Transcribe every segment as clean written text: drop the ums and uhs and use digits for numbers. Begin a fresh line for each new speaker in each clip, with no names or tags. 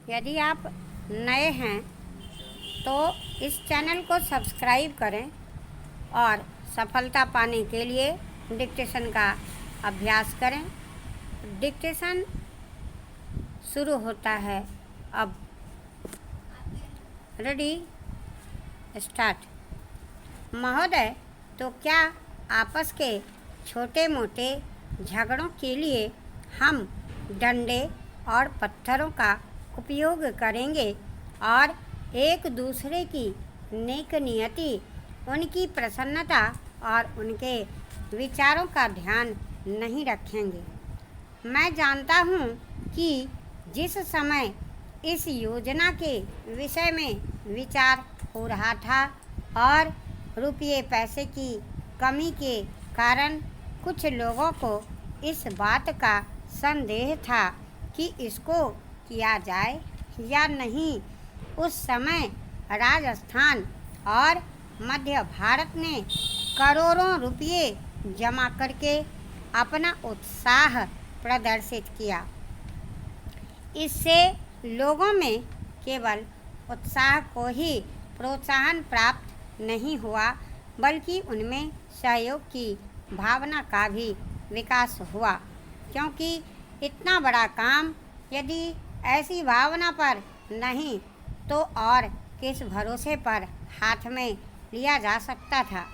यदि आप नए हैं तो इस चैनल को सब्सक्राइब करें और सफलता पाने के लिए डिक्टेशन का अभ्यास करें। डिक्टेशन शुरू होता है अब। Ready, start. महोदय, तो क्या आपस के छोटे मोटे झगड़ों के लिए हम डंडे और पत्थरों का उपयोग करेंगे और एक दूसरे की नेक नियति, उनकी प्रसन्नता और उनके विचारों का ध्यान नहीं रखेंगे? मैं जानता हूँ कि जिस समय इस योजना के विषय में विचार हो रहा था और रुपये पैसे की कमी के कारण कुछ लोगों को इस बात का संदेह था कि इसको किया जाए या नहीं, उस समय राजस्थान और मध्य भारत ने करोड़ों रुपये जमा करके अपना उत्साह प्रदर्शित किया। इससे लोगों में केवल उत्साह को ही प्रोत्साहन प्राप्त नहीं हुआ, बल्कि उनमें सहयोग की भावना का भी विकास हुआ, क्योंकि इतना बड़ा काम यदि ऐसी भावना पर नहीं तो और किस भरोसे पर हाथ में लिया जा सकता था।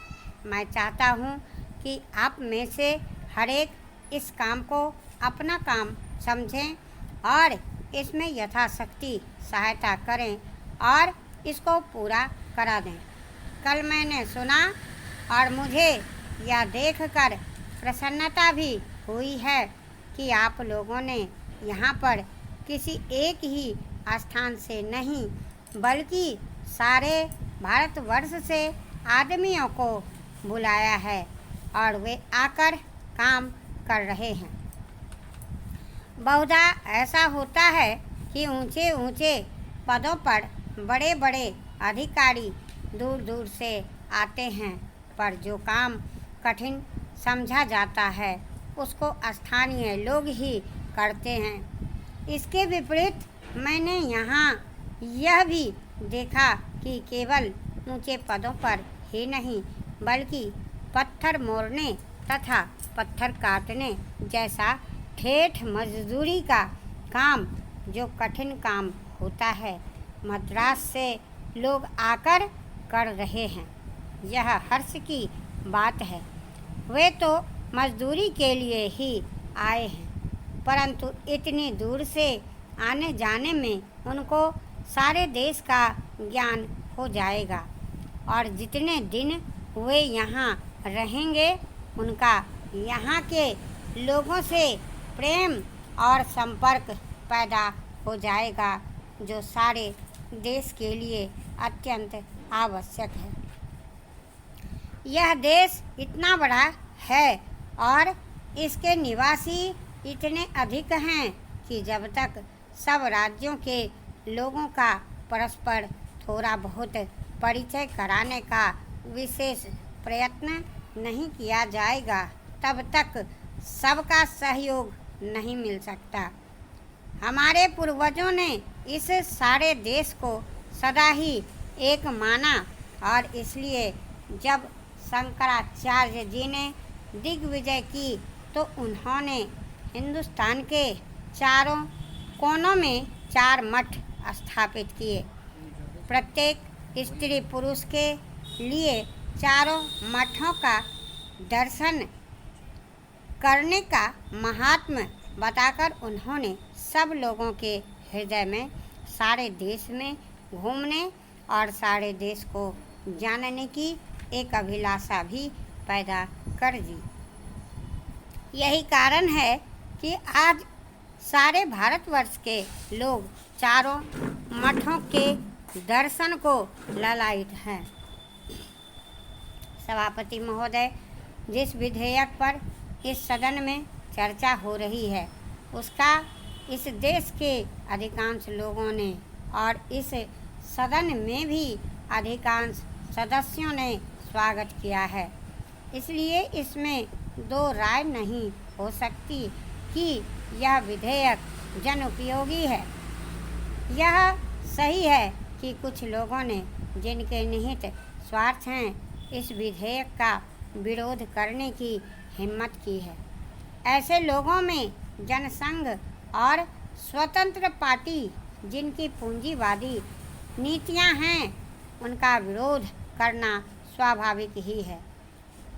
मैं चाहता हूँ कि आप में से हर एक इस काम को अपना काम समझें और इसमें यथाशक्ति सहायता करें और इसको पूरा करा दें। कल मैंने सुना और मुझे यह देखकर प्रसन्नता भी हुई है कि आप लोगों ने यहाँ पर किसी एक ही स्थान से नहीं बल्कि सारे भारतवर्ष से आदमियों को बुलाया है और वे आकर काम कर रहे हैं। बहुधा ऐसा होता है कि ऊंचे ऊंचे पदों पर बड़े बड़े अधिकारी दूर दूर से आते हैं, पर जो काम कठिन समझा जाता है उसको स्थानीय लोग ही करते हैं। इसके विपरीत मैंने यहाँ यह भी देखा कि केवल ऊंचे पदों पर ही नहीं बल्कि पत्थर मोड़ने तथा पत्थर काटने जैसा ठेठ मजदूरी का काम, जो कठिन काम होता है, मद्रास से लोग आकर कर रहे हैं। यह हर्ष की बात है। वे तो मजदूरी के लिए ही आए हैं, परंतु इतनी दूर से आने जाने में उनको सारे देश का ज्ञान हो जाएगा और जितने दिन वे यहाँ रहेंगे उनका यहाँ के लोगों से प्रेम और संपर्क पैदा हो जाएगा, जो सारे देश के लिए अत्यंत आवश्यक है। यह देश इतना बड़ा है और इसके निवासी इतने अधिक हैं कि जब तक सब राज्यों के लोगों का परस्पर थोड़ा बहुत परिचय कराने का विशेष प्रयत्न नहीं किया जाएगा, तब तक सबका सहयोग नहीं मिल सकता। हमारे पूर्वजों ने इस सारे देश को सदा ही एक माना और इसलिए जब शंकराचार्य जी ने दिग्विजय की तो उन्होंने हिंदुस्तान के चारों कोनों में 4 मठ स्थापित किए। प्रत्येक स्त्री पुरुष के लिए चारों मठों का दर्शन करने का महात्म्य बताकर उन्होंने सब लोगों के हृदय में सारे देश में घूमने और सारे देश को जानने की एक अभिलाषा भी पैदा कर दी। यही कारण है कि आज सारे भारतवर्ष के लोग चारों मठों के दर्शन को ललायित हैं। सभापति महोदय, जिस विधेयक पर इस सदन में चर्चा हो रही है उसका इस देश के अधिकांश लोगों ने और इस सदन में भी अधिकांश सदस्यों ने स्वागत किया है। इसलिए इसमें दो राय नहीं हो सकती कि यह विधेयक जन उपयोगी है। यह सही है कि कुछ लोगों ने जिनके निहित स्वार्थ हैं इस विधेयक का विरोध करने की हिम्मत की है। ऐसे लोगों में जनसंघ और स्वतंत्र पार्टी जिनकी पूंजीवादी नीतियां हैं उनका विरोध करना स्वाभाविक ही है।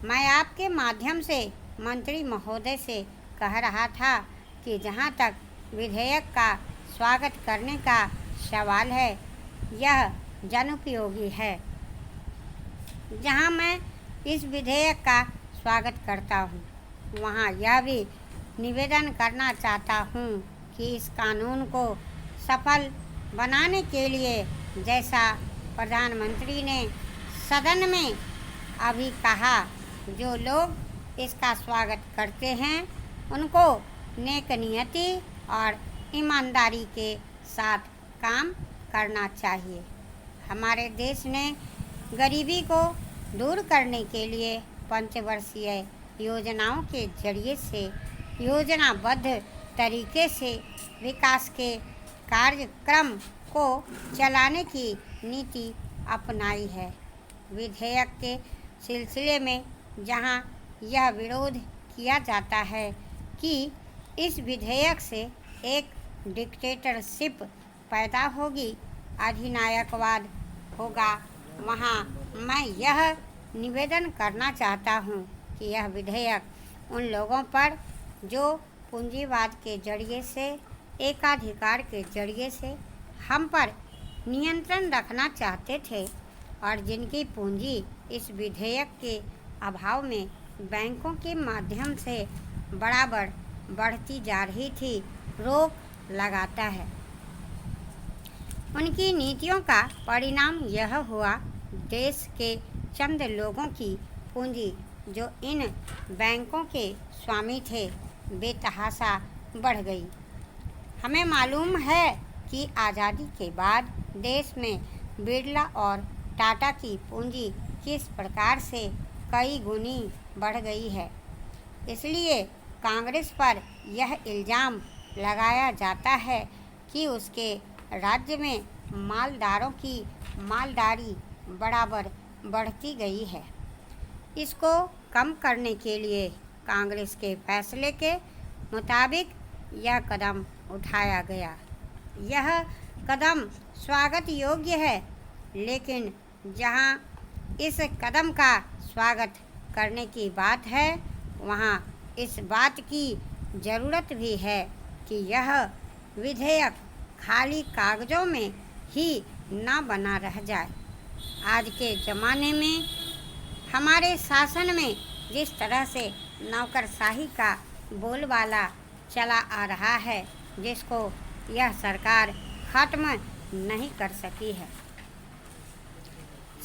मैं आपके माध्यम से मंत्री महोदय से कह रहा था कि जहां तक विधेयक का स्वागत करने का सवाल है यह जनोपयोगी है। जहां मैं इस विधेयक का स्वागत करता हूं, वहां यह भी निवेदन करना चाहता हूं कि इस कानून को सफल बनाने के लिए जैसा प्रधानमंत्री ने सदन में अभी कहा, जो लोग इसका स्वागत करते हैं उनको नेक नियति और ईमानदारी के साथ काम करना चाहिए। हमारे देश ने गरीबी को दूर करने के लिए पंचवर्षीय योजनाओं के जरिए से योजनाबद्ध तरीके से विकास के कार्यक्रम को चलाने की नीति अपनाई है। विधेयक के सिलसिले में जहां यह विरोध किया जाता है कि इस विधेयक से एक डिक्टेटरशिप पैदा होगी, अधिनायकवाद होगा, वहाँ मैं यह निवेदन करना चाहता हूँ कि यह विधेयक उन लोगों पर जो पूंजीवाद के जरिए से, एकाधिकार के जरिए से हम पर नियंत्रण रखना चाहते थे और जिनकी पूंजी इस विधेयक के अभाव में बैंकों के माध्यम से बराबर बढ़ती जा रही थी, रोक लगाता है। उनकी नीतियों का परिणाम यह हुआ, देश के चंद लोगों की पूंजी जो इन बैंकों के स्वामी थे बेतहाशा बढ़ गई। हमें मालूम है कि आज़ादी के बाद देश में बिरला और टाटा की पूंजी किस प्रकार से कई गुनी बढ़ गई है। इसलिए कांग्रेस पर यह इल्ज़ाम लगाया जाता है कि उसके राज्य में मालदारों की मालदारी बराबर बढ़ती गई है। इसको कम करने के लिए कांग्रेस के फैसले के मुताबिक यह कदम उठाया गया। यह कदम स्वागत योग्य है, लेकिन जहां इस कदम का स्वागत करने की बात है, वहां इस बात की ज़रूरत भी है कि यह विधेयक खाली कागज़ों में ही न बना रह जाए। आज के ज़माने में हमारे शासन में जिस तरह से नौकरशाही का बोलबाला चला आ रहा है, जिसको यह सरकार खत्म नहीं कर सकी है।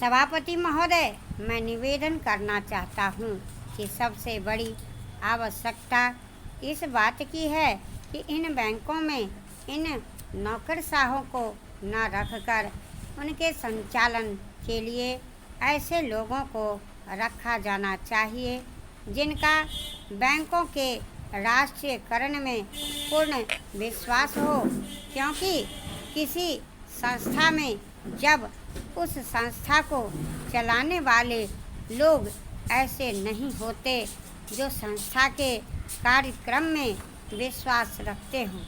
सभापति महोदय, मैं निवेदन करना चाहता हूँ कि सबसे बड़ी आवश्यकता इस बात की है कि इन बैंकों में इन नौकरशाहों को न रखकर उनके संचालन के लिए ऐसे लोगों को रखा जाना चाहिए जिनका बैंकों के राष्ट्रीयकरण में पूर्ण विश्वास हो, क्योंकि किसी संस्था में जब उस संस्था को चलाने वाले लोग ऐसे नहीं होते जो संस्था के कार्यक्रम में विश्वास रखते हों,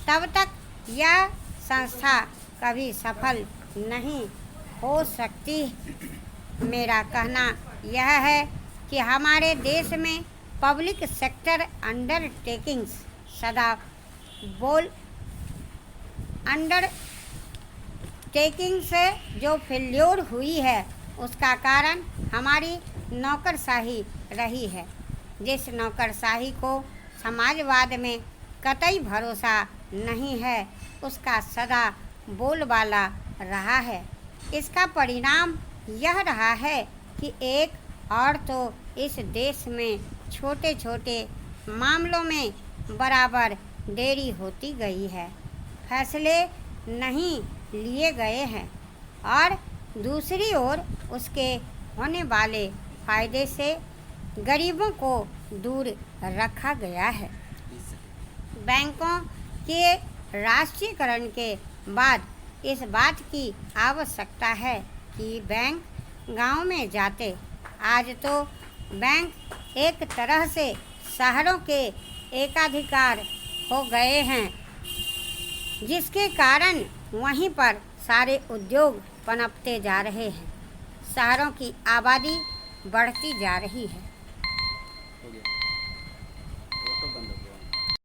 तब तक यह संस्था कभी सफल नहीं हो सकती। मेरा कहना यह है कि हमारे देश में पब्लिक सेक्टर अंडरटेकिंग्स सदा अंडरटेकिंग से जो फेल्योर हुई है, उसका कारण हमारी नौकरशाही रही है। जिस नौकरशाही को समाजवाद में कतई भरोसा नहीं है, उसका सदा बोलबाला रहा है। इसका परिणाम यह रहा है कि एक और तो इस देश में छोटे छोटे मामलों में बराबर देरी होती गई है, फैसले नहीं लिए गए हैं, और दूसरी ओर उसके होने वाले फायदे से गरीबों को दूर रखा गया है। बैंकों के राष्ट्रीयकरण के बाद इस बात की आवश्यकता है कि बैंक गांव में जाते। आज तो बैंक एक तरह से शहरों के एकाधिकार हो गए हैं, जिसके कारण वहीं पर सारे उद्योग पनपते जा रहे हैं। शहरों की आबादी बढ़ती जा रही है।